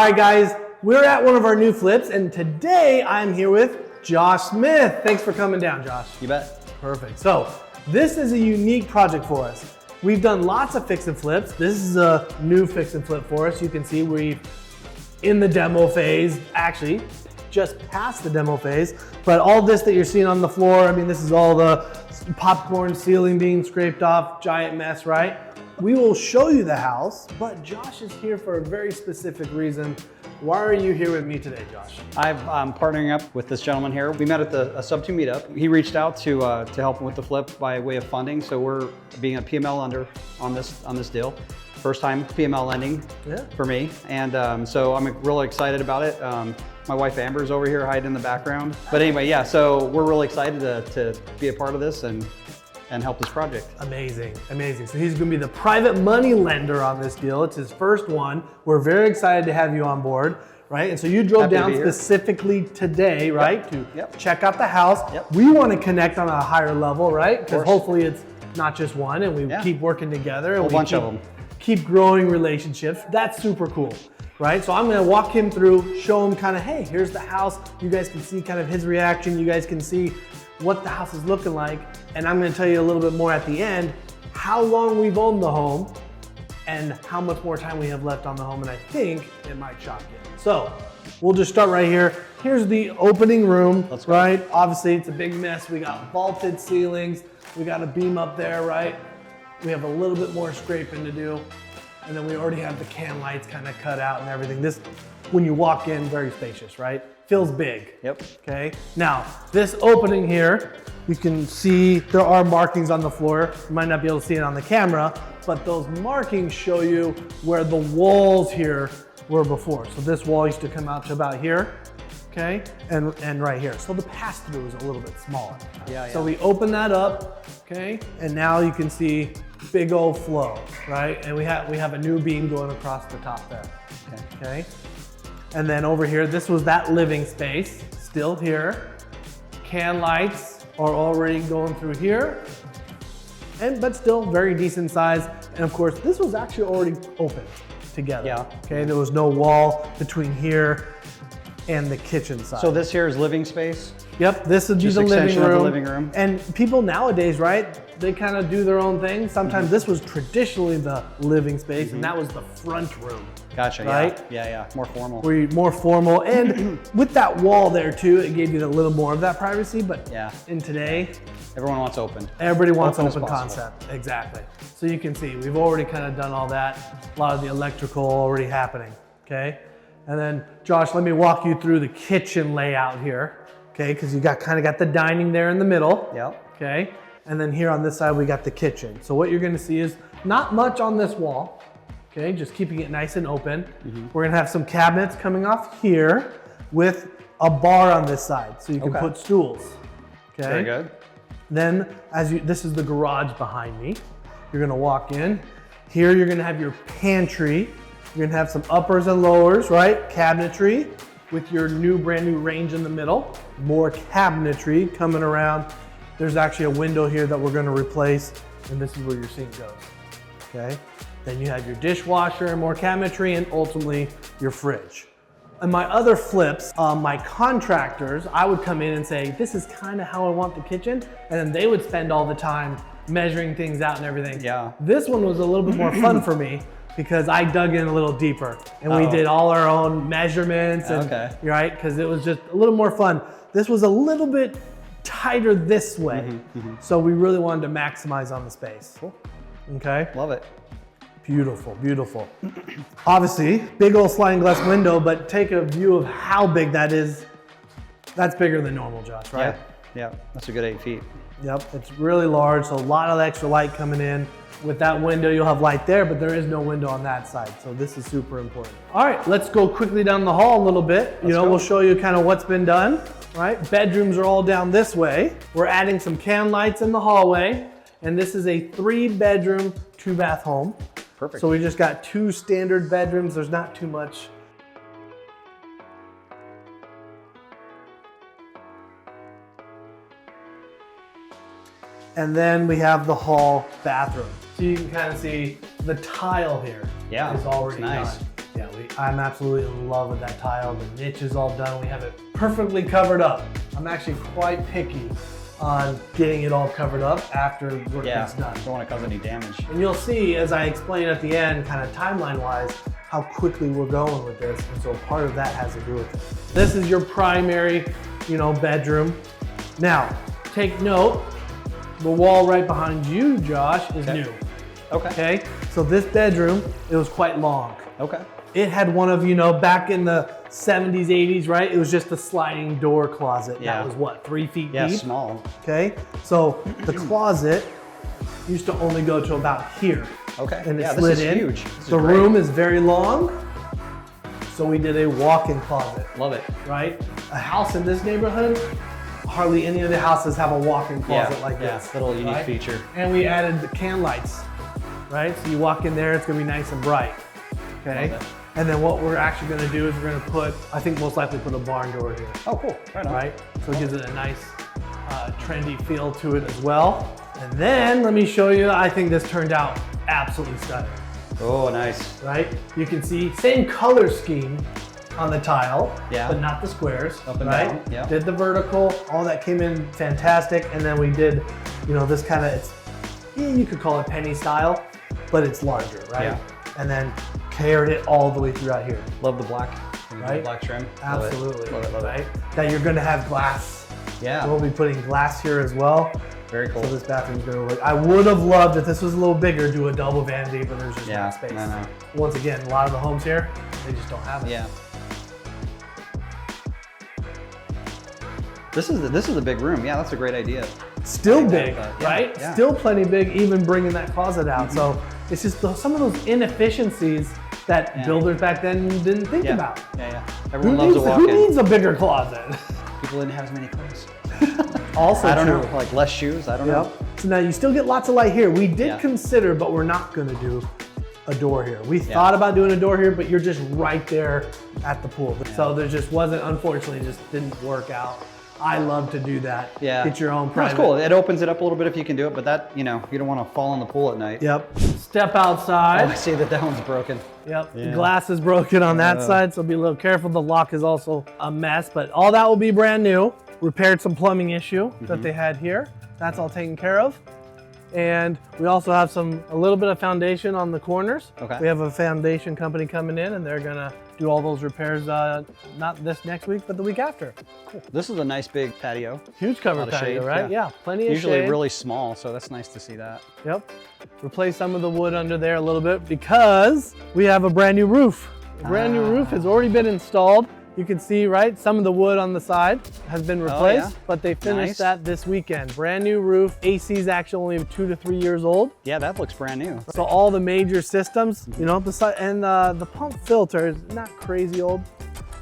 right, guys, we're at one of our new flips, and today I'm here with Josh Smith. Thanks for coming down, Josh. You bet. Perfect. So this is a unique project for us. We've done lots of fix and flips. This is a new fix and flip for us. You can see we're in the demo phase, actually just past the demo phase, but all this that you're seeing on the floor, I mean, this is all the popcorn ceiling being scraped off, giant mess, right? We will show you the house, but Josh is here for a very specific reason. Why are you here with me today, Josh? I'm partnering up with this gentleman here. We met at a Sub 2 meetup. He reached out to help him with the flip by way of funding. So we're being a PML lender on this deal. First time PML lending for me. And so I'm really excited about it. My wife Amber's over here hiding in the background. But anyway, yeah, so we're really excited to be a part of this and help this project. Amazing, amazing. So he's gonna be the private money lender on this deal. It's his first one. We're very excited to have you on board, right? And so you drove down specifically today, right? To check out the house. We wanna connect on a higher level, right? Because hopefully it's not just one and we keep working together. And a bunch of them. Keep growing relationships. That's super cool, right? So I'm gonna walk him through, show him kind of, hey, here's the house. You guys can see kind of his reaction. You guys can see what the house is looking like. And I'm gonna tell you a little bit more at the end, how long we've owned the home and how much more time we have left on the home. And I think it might shock you. So we'll just start right here. Here's the opening room, right? Obviously it's a big mess. We got vaulted ceilings. We got a beam up there, right? We have a little bit more scraping to do. And then we already have the can lights kind of cut out and everything. This, when you walk in, very spacious, right? Feels big. Yep. Okay. Now, this opening here, you can see there are markings on the floor. You might not be able to see it on the camera, but those markings show you where the walls here were before. So this wall used to come out to about here, okay? And right here. So the pass-through is a little bit smaller. So we open that up, okay? And now you can see big old flow, right? And we have a new beam going across the top there, okay? And then over here, this was that living space, still here. Can lights are already going through here, but still very decent size. And of course, this was actually already open together. Okay, there was no wall between here and the kitchen side. So this here is living space? Yep, this would be just the living room. And people nowadays, right, they kind of do their own thing. Sometimes this was traditionally the living space, and that was the front room. Gotcha, right? Yeah, more formal. More formal, and with that wall there too, it gave you a little more of that privacy, but in today, everyone wants open. Everybody wants open concept, exactly. So you can see, we've already kind of done all that. A lot of the electrical already happening, okay? And then, Josh, let me walk you through the kitchen layout here, okay? Because you kind of got the dining there in the middle, okay? And then here on this side, we got the kitchen. So what you're gonna see is not much on this wall, okay? Just keeping it nice and open. We're gonna have some cabinets coming off here with a bar on this side, so you can put stools, okay? Very good. Then, this is the garage behind me. You're gonna walk in. Here you're gonna have your pantry. You're gonna have some uppers and lowers, right? Cabinetry with your brand new range in the middle. More cabinetry coming around. There's actually a window here that we're gonna replace, and this is where your sink goes, okay? Then you have your dishwasher and more cabinetry, and ultimately your fridge. In my other flips, my contractors, I would come in and say, this is kind of how I want the kitchen, and then they would spend all the time measuring things out and everything. This one was a little bit more fun for me because I dug in a little deeper, and we did all our own measurements, and right, because it was just a little more fun. This was a little bit tighter this way, so we really wanted to maximize on the space. Okay? Love it. Beautiful, beautiful. Obviously, big old sliding glass window, but take a view of how big that is. That's bigger than normal, Josh, right? Yeah, that's a good 8 feet. Yep, it's really large, so a lot of extra light coming in. With that window, you'll have light there, but there is no window on that side, so this is super important. All right, let's go quickly down the hall a little bit. We'll show you kind of what's been done, right? Bedrooms are all down this way. We're adding some can lights in the hallway, and this is a 3-bedroom, 2-bath home. Perfect. So we just got 2 standard bedrooms. There's not too much. And then we have the hall bathroom. So you can kind of see the tile here is already done. Yeah, Absolutely. I'm absolutely in love with that tile. The niche is all done. We have it perfectly covered up. I'm actually quite picky on getting it all covered up after work is done. Don't want to cause any damage. And you'll see, as I explain at the end, kind of timeline-wise, how quickly we're going with this. And so part of that has to do with it. This is your primary, bedroom. Now, take note, the wall right behind you, Josh, is new. Okay. So this bedroom, it was quite long. Okay. It had one of, back in the 70s, 80s, right? It was just a sliding door closet. Yeah. That was what, 3 feet deep? Yeah, small. Okay. So the closet used to only go to about here. Okay. And it yeah, slid this is in. huge. The room is very long. So we did a walk-in closet. Love it. Right? A house in this neighborhood, hardly any of the houses have a walk-in closet like this. Little unique right? feature. And we added the can lights, right? So you walk in there, it's gonna be nice and bright, okay? And then what we're actually gonna do is we're gonna put, I think most likely put a barn door here. Oh, cool, right on. Right? So it gives it a nice trendy feel to it as well. And then let me show you, I think this turned out absolutely stunning. Oh, nice. Right? You can see same color scheme on the tile, but not the squares. Up and right? down, yeah. Did the vertical, all that came in fantastic. And then we did, this kind of, you could call it penny style, but it's larger, right? Yeah. And then carried it all the way throughout here. Love the black. Right? Black trim. Absolutely. Love it, right? That you're gonna have glass. Yeah. We'll be putting glass here as well. Very cool. So this bathroom's gonna look, I would have loved if this was a little bigger, do a double vanity, but there's just not space. No. Once again, a lot of the homes here, they just don't have it. Yeah. This is a big room. Yeah, that's a great idea. Still big, that, right? Yeah. Still plenty big, even bringing that closet out. So it's just some of those inefficiencies that builders back then didn't think about. Yeah. Everyone loves a walk-in. Who needs a bigger closet? People didn't have as many clothes. Also I don't true. know, like less shoes. I don't know. So now you still get lots of light here. We did consider, but we're not going to do a door here. We thought about doing a door here, but you're just right there at the pool. So there just wasn't, unfortunately, just didn't work out. I love to do that. Yeah. Get your own private. That's cool. It opens it up a little bit if you can do it, but that, you don't want to fall in the pool at night. Yep. Step outside. Oh, I see that one's broken. Yep. The glass is broken on that side, so be a little careful. The lock is also a mess, but all that will be brand new. Repaired some plumbing issue that they had here. That's all taken care of. And we also have a little bit of foundation on the corners. Okay. We have a foundation company coming in and they're gonna do all those repairs, not this next week, but the week after. Cool. This is a nice big patio. Huge cover patio, shade, right? Yeah, plenty of Usually shade. really small, so that's nice to see that. Yep. Replace some of the wood under there a little bit because we have a brand new roof. A brand new roof has already been installed. You can see, right, some of the wood on the side has been replaced, but they finished that this weekend. Brand new roof. AC is actually only 2 to 3 years old. Yeah, that looks brand new. So all the major systems, beside, and the pump filter is not crazy old,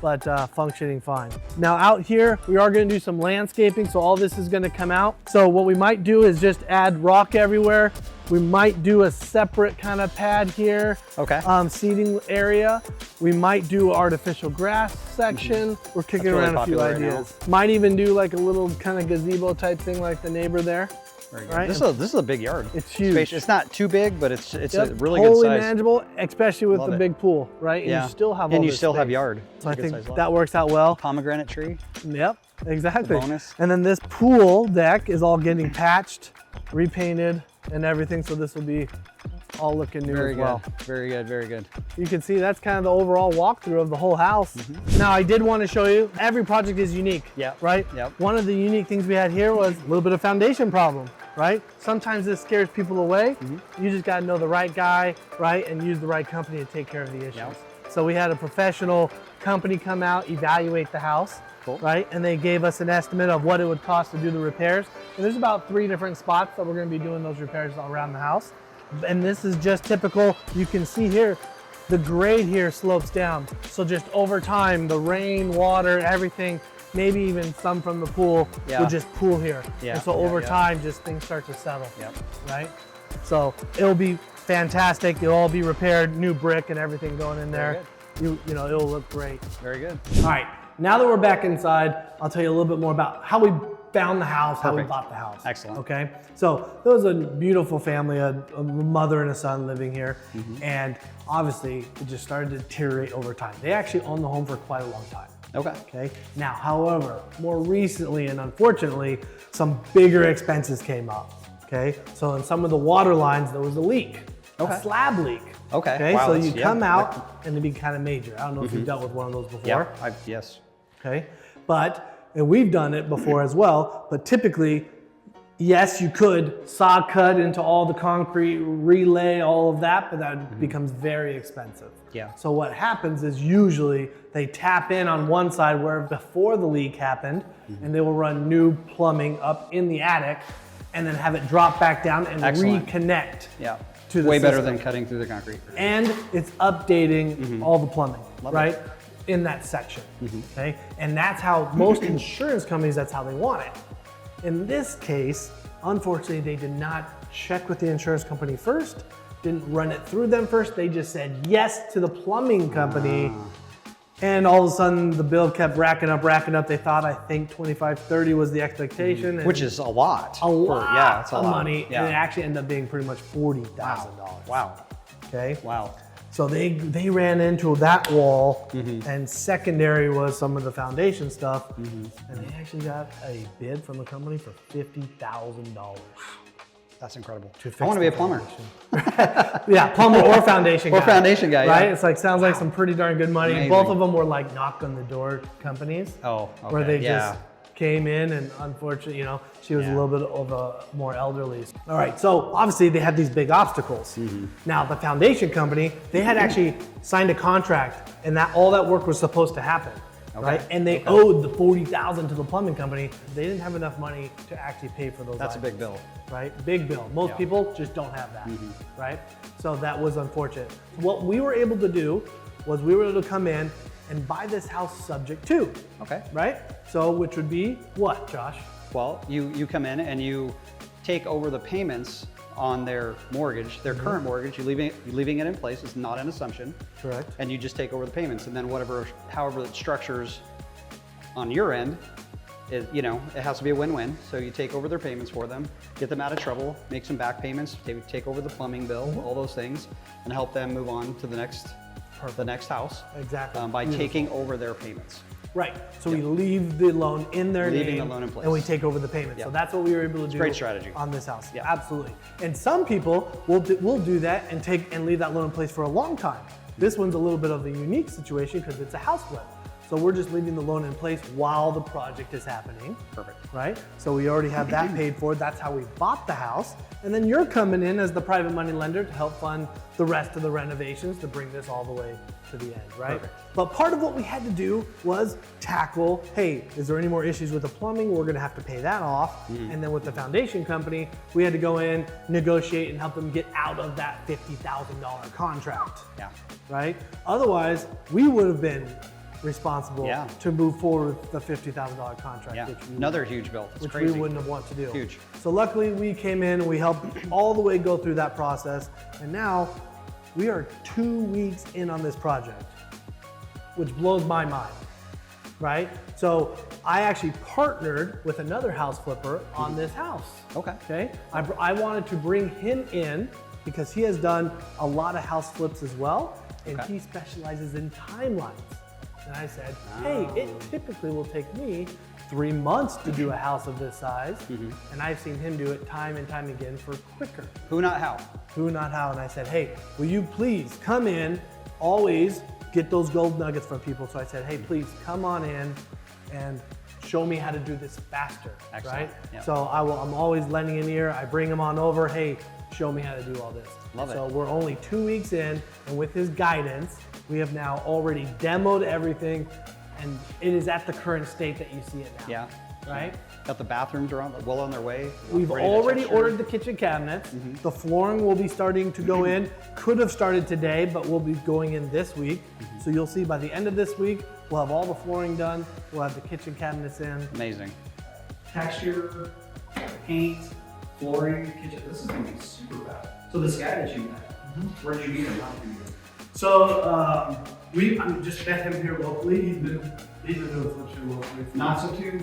but functioning fine. Now out here, we are gonna do some landscaping, so all this is gonna come out. So what we might do is just add rock everywhere. We might do a separate kind of pad here. Okay. Seating area. We might do artificial grass section. We're kicking around a few ideas. Might even do like a little kind of gazebo type thing like the neighbor there. Very good. Right? This is a big yard. It's huge. It's not too big, but it's a really good totally size. manageable, especially with the big pool, right? And you still have all this have space. yard. So I think that works out well. Pomegranate tree. Yep, exactly. Bonus. And then this pool deck is all getting patched, repainted, and everything. So this will be all looking new as well. Very good, very good. You can see that's kind of the overall walkthrough of the whole house. Now I did want to show you, every project is unique, right? Yep. One of the unique things we had here was a little bit of foundation problem, right? Sometimes this scares people away. You just got to know the right guy, right? And use the right company to take care of the issues. So we had a professional company come out, evaluate the house, right? And they gave us an estimate of what it would cost to do the repairs. And there's about 3 different spots that we're going to be doing those repairs around the house. And this is just typical. You can see here, the grade here slopes down. So just over time, the rain, water, everything, maybe even some from the pool will just pool here. And so over time, just things start to settle, right? So it'll be fantastic. It'll all be repaired, new brick and everything going in there. It'll look great. Very good. All right, now that we're back inside, I'll tell you a little bit more about how we found the house, how we Perfect. bought the house. Excellent. Okay, so there was a beautiful family, a mother and a son living here, and obviously it just started to deteriorate over time. They actually owned the home for quite a long time. Okay. Okay. Now, however, more recently and unfortunately, some bigger expenses came up. Okay. So in some of the water lines, there was a leak, a slab leak. Okay. Okay. Wow, So that's- you come out and it'd be kind of major. I don't know if you've dealt with one of those before. Yeah. Yes. Okay. And we've done it before as well. But typically, yes, you could saw cut into all the concrete, relay all of that, but that becomes very expensive. Yeah. So what happens is usually they tap in on one side where before the leak happened, and they will run new plumbing up in the attic, and then have it drop back down and Excellent. reconnect. Yeah. To the Way better system. than cutting through the concrete. And it's updating all the plumbing, Love right? it. In that section, okay? And that's how most insurance companies, that's how they want it. In this case, unfortunately, they did not check with the insurance company first, didn't run it through them first. They just said yes to the plumbing company. And all of a sudden the bill kept racking up. They thought, I think 25, 30 was the expectation. Which is a lot. a lot Yeah, it's a of lot. money. Yeah. And it actually ended up being pretty much $40,000. Wow. Okay. Wow. So they ran into that wall, and secondary was some of the foundation stuff, and they actually got a bid from the company for $50,000. That's incredible. To fix I want to be a the plumber. Yeah, plumber or foundation guy. Or foundation guy, right? yeah. It's like sounds like some pretty darn good money. Amazing. Both of them were like knock on the door companies. Oh, okay. Where they Yeah. just came in, and unfortunately, she was a Yeah. little bit of a more elderly. All right, so obviously they had these big obstacles. Now the foundation company, they had actually signed a contract, and that all that work was supposed to happen. Right, and they owed the $40,000 to the plumbing company. They didn't have enough money to actually pay for those. That's a items, big bill. right? Big bill. Most people just don't have that, right? So that was unfortunate. What we were able to do was we were able to come in and buy this house subject to, Okay. right? So which would be what, Josh? Well, you come in and you take over the payments on their mortgage, their current mortgage. You're leaving it in place. It's not an assumption. Correct. And you just take over the payments, and then however it structures on your end, it has to be a win-win. So you take over their payments for them, get them out of trouble, make some back payments, take over the plumbing bill, all those things, and help them move on to the next house. Exactly. By taking over their payments. Right. So we leave the loan in their Leaving name, the loan in place. and we take over the payment. So Yep. that's what we were able to do. great strategy. On this house. Yeah. Absolutely. And some people will do that and leave that loan in place for a long time. This one's a little bit of a unique situation because it's a house flip. So we're just leaving the loan in place while the project is happening. Perfect. Right? So we already have that paid for. That's how we bought the house. And then you're coming in as the private money lender to help fund the rest of the renovations to bring this all the way to the end, right? Perfect. But part of what we had to do was tackle, hey, is there any more issues with the plumbing? We're gonna have to pay that off. And then with the foundation company, we had to go in, negotiate, and help them get out of that $50,000 contract, Yeah. right? Otherwise, we would have been responsible Yeah. to move forward with the $50,000 contract, Yeah. which we Another huge bill. It's which crazy. we wouldn't have wanted to do. Huge. So luckily we came in, we helped all the way go through that process, and now we are 2 weeks in on this project, which blows my mind, right? So I actually partnered with another house flipper on this house. Okay. Okay. I wanted to bring him in because he has done a lot of house flips as well, and Okay. he specializes in timelines. And I said, hey, it typically will take me 3 months to do a house of this size. And I've seen him do it time and time again for quicker. Who, not how. Who, not how. And I said, hey, will you please come in, always get those gold nuggets from people. So I said, hey, please come on in and show me how to do this faster, Excellent. right? Yep. So I'm always lending an ear. I bring him on over, hey, show me how to do all this. Love it. So we're only 2 weeks in, and with his guidance, we have now already demoed everything, and it is at the current state that you see it now. Yeah. Right? Got the bathrooms well on their way. We've ready to already texture. ordered the kitchen cabinets. The flooring will be starting to go in. Could have started today, but will be going in this week. So you'll see by the end of this week, we'll have all the flooring done. We'll have the kitchen cabinets in. Amazing. Texture, paint, flooring, kitchen. This is gonna be super bad. So this guy that you met, where did you meet him? How did you meet him? So I just met him here locally. He's been He's been doing flip tube. Not sub two?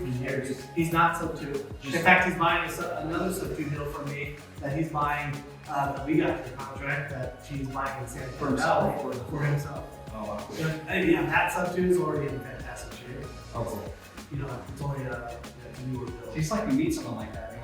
He's not sub two. In fact, he's buying another sub two deal from me that he's buying. That we got the contract that he's buying in San For himself? For himself. Oh, wow. And yeah, that sub two is already in fantastic shape. Oh, cool. You know, it's only a newer build. It's like you meet someone like that, and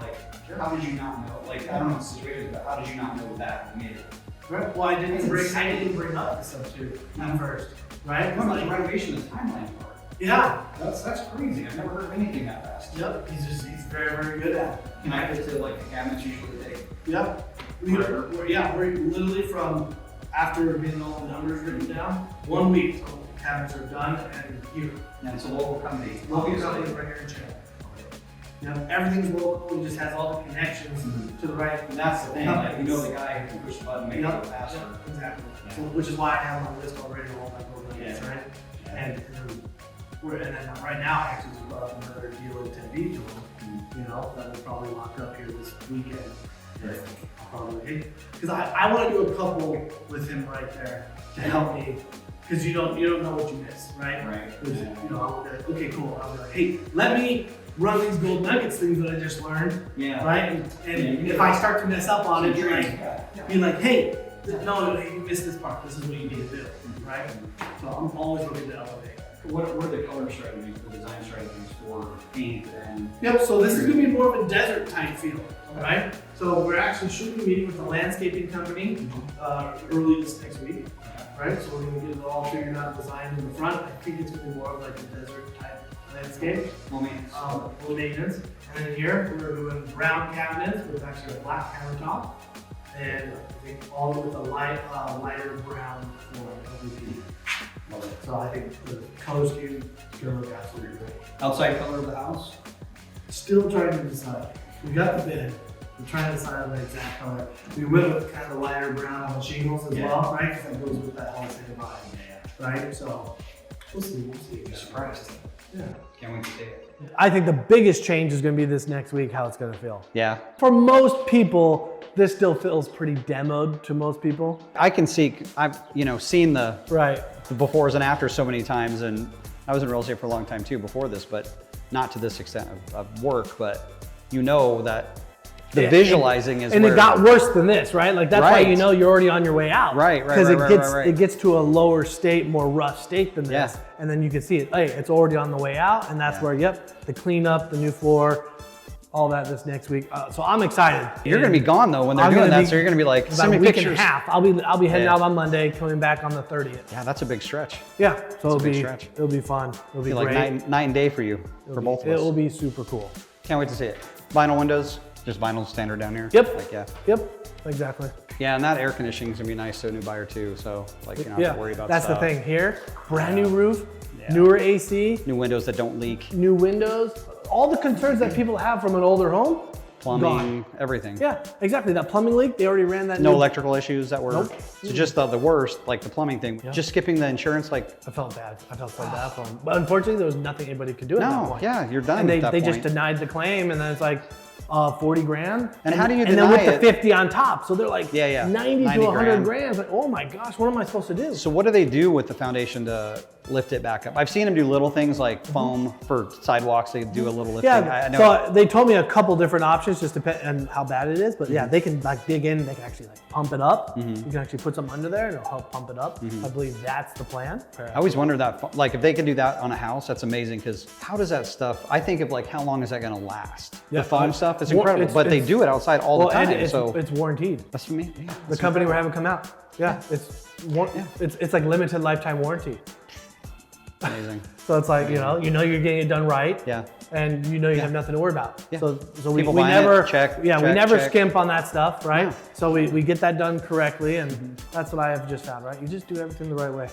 you're like, how did you not know? Like, I don't know the situation, but how did you not know that you made it? Right. Well, I didn't bring up the sub two at first, right? No, the renovation is timeline part. Yeah. That's crazy. I've never heard of anything that fast. Yep. He's very, very good at it. Connected to like the cabinets usually take. Yep. We're literally from after getting all the numbers written down, 1 week so cabinets are done and here. And it's a local company. Local company right here in China. Yep. Everything's local. He just has all the connections to the right. And that's the thing. Like you know the guy who can push the button, make it go faster. Yep, exactly. Yeah. So, which is why I have on my list already all my programs, Yeah. right? Yeah. And then right now actually we've got another deal in Tempe to him, you know, that will probably lock up here this weekend. Right. Probably, because I want to do a couple with him right there to help me, because you don't know what you miss, right? Right. 'Cause, Yeah. you know, I'll be like, okay, cool. I'll be like, hey, let me run these gold nuggets things that I just learned, Yeah. right? And if I start to mess up on it, you're like, Yeah. be like, hey, no, you missed this part. This is what you need to do, right? So I'm always looking to elevate. What are the color strategies, the design strategies for paint and? Yep, so this is gonna be more of a desert type feel, right? So we're actually should be meeting with the landscaping company early this next week, right? So we're gonna get it all figured out, designed in the front. I think it's gonna be more of like a desert type landscape. Well, maintenance. Low maintenance. And then here, we're doing brown cabinets with actually a black countertop. And I think all with a lighter brown floor, LVP. Love it. So I think the color scheme is gonna look absolutely great. Outside color of the house? Still trying to decide. We got the bid. We're trying to decide on the exact color. We went with kind of lighter brown on the shingles as well, right? Because that goes with that whole same vibe, right? So we'll see. You're surprised. Yeah. Can't wait to see it. I think the biggest change is going to be this next week, how it's going to feel. Yeah. For most people, this still feels pretty demoed to most people. I can see, I've seen the Right. befores and afters so many times, and I was in real estate for a long time too before this, but not to this extent of work, but you know that the visualizing is and where, it got worse than this, right? Like that's why Right. you know you're already on your way out. Right. Because it gets to a lower state, more rough state than this. Yeah. And then you can see it, hey, it's already on the way out, and that's Yeah. where, yep, the cleanup, the new floor, all that this next week. So I'm excited. You're going to be gone though when they're I'm doing gonna that, be so you're going to be like, about send a me week pictures. and a half. I'll be heading Yeah. out on Monday, coming back on the 30th. Yeah, that's a big stretch. Yeah, so a big stretch. it'll be fun. It'll be Be like great. night and day for you, for both of us. It will be super cool. Can't wait to see it. Vinyl windows, just vinyl standard down here. Yep. Like, yeah. Yep, exactly. Yeah, and that air conditioning is gonna be nice to a new buyer too. So like you don't have to worry about that's stuff. the thing here. Brand new roof, Yeah. newer AC, New windows that don't leak, new windows. All the concerns that people have from an older home, plumbing, gone. everything. Yeah, exactly. That plumbing leak, they already ran that. No new- electrical issues that were, Nope. so just the worst, like the plumbing thing. Yeah. Just skipping the insurance, like, I felt bad. I felt so bad for them. But unfortunately, there was nothing anybody could do at that no, point. yeah, you're done And at that they point. just denied the claim, and then it's like 40 grand. And how do you And then deny with the it? 50 on top, so they're like Yeah, yeah. 90 to 90 100 grand. grand. It's like, oh my gosh, what am I supposed to do? So what do they do with the foundation to lift it back up? I've seen them do little things like foam for sidewalks. They do a little lifting. Yeah, I know. so they told me a couple different options, just depending on how bad it is. But yeah, they can like dig in, they can actually like pump it up. You can actually put something under there and it'll help pump it up. I believe that's the plan. I always wondered that, like if they could do that on a house, that's amazing, because how does that stuff, I think of like, how long is that gonna last? Yeah, The foam stuff, it's well, incredible, but they do it outside all the time, and so. it's warranted. That's for me. Yeah, The company we're having come out. Yeah, it's like limited lifetime warranty. amazing. So it's like, you know you're getting it done right. Yeah. And you have nothing to worry about. Yeah. So we People buying never it, check, we check, never check. skimp on that stuff, right? Yeah. So we get that done correctly, and that's what I have just found, right? You just do everything the right way.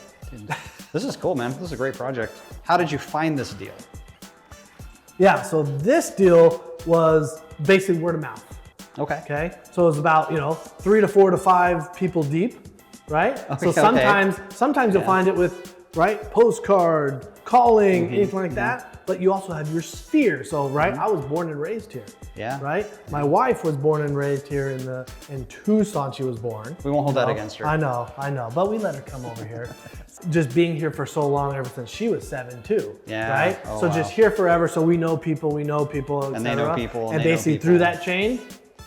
This is cool, man. This is a great project. How did you find this deal? Yeah, so this deal was basically word of mouth. Okay. Okay, so it was about 3 to 4 to 5 people deep, right? So sometimes you'll find it with postcard, calling, anything like that. but you also have your sphere. So, right, I was born and raised here. Yeah. Right? My wife was born and raised here in Tucson, she was born. We won't hold that against her. I know, but we let her come over here. Just being here for so long, ever since she was 7 too. Yeah. Right? Oh, so wow. just here forever, so we know people, et And they know people, and they know basically people. through that chain,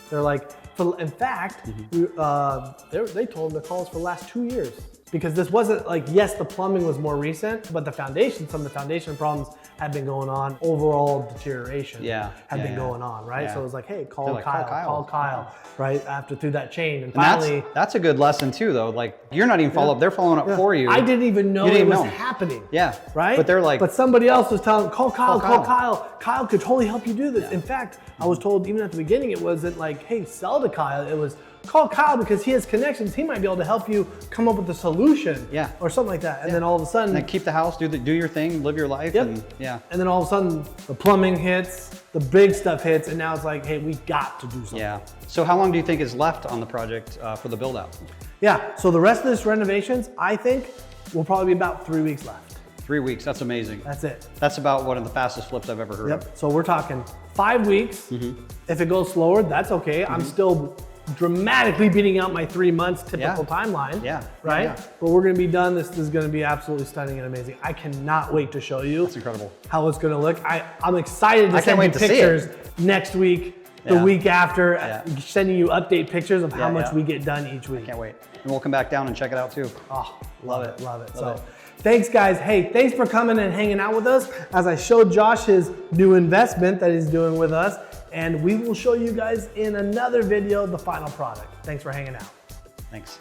they're like, in fact, Mm-hmm. they told them to call us for the last 2 years. Because this wasn't like, yes, the plumbing was more recent, but the foundation, some of the foundation problems had been going on. Overall deterioration had been going on, right? Yeah. So it was like, hey, They're call like, Kyle, right? After through that chain. And And finally, that's a good lesson too, though. Like, you're not even following up; they're following up for you. I didn't even know You didn't it was know. happening. Yeah. Right? But they're like, but somebody else was telling, call Kyle. Kyle. Kyle could totally help you do this. In fact, I was told even at the beginning, it wasn't like, hey, sell to Kyle. It was, call Kyle because he has connections. He might be able to help you come up with a solution. Yeah. Or something like that. And then all of a sudden, and then keep the house, do your thing, live your life. Yep. And yeah. And then all of a sudden, the plumbing hits, the big stuff hits, and now it's like, hey, we got to do something. Yeah. So how long do you think is left on the project for the build out? Yeah. So the rest of this renovations, I think, will probably be about 3 weeks left. 3 weeks. That's amazing. That's it. That's about one of the fastest flips I've ever heard of. Yep. So we're talking 5 weeks. If it goes slower, that's okay. I'm still dramatically beating out my 3 months typical timeline. Yeah. Right? Yeah. But we're gonna be done. This is gonna be absolutely stunning and amazing. I cannot wait to show you That's incredible. how it's gonna look. I'm excited to I can't send you wait to see pictures next week, the Yeah. week after, Yeah. sending you update pictures of how Yeah, much yeah. we get done each week. Can't wait. And we'll come back down and check it out too. Oh, love it. Love So it. thanks guys. Hey, thanks for coming and hanging out with us as I showed Josh his new investment that he's doing with us. And we will show you guys in another video the final product. Thanks for hanging out. Thanks.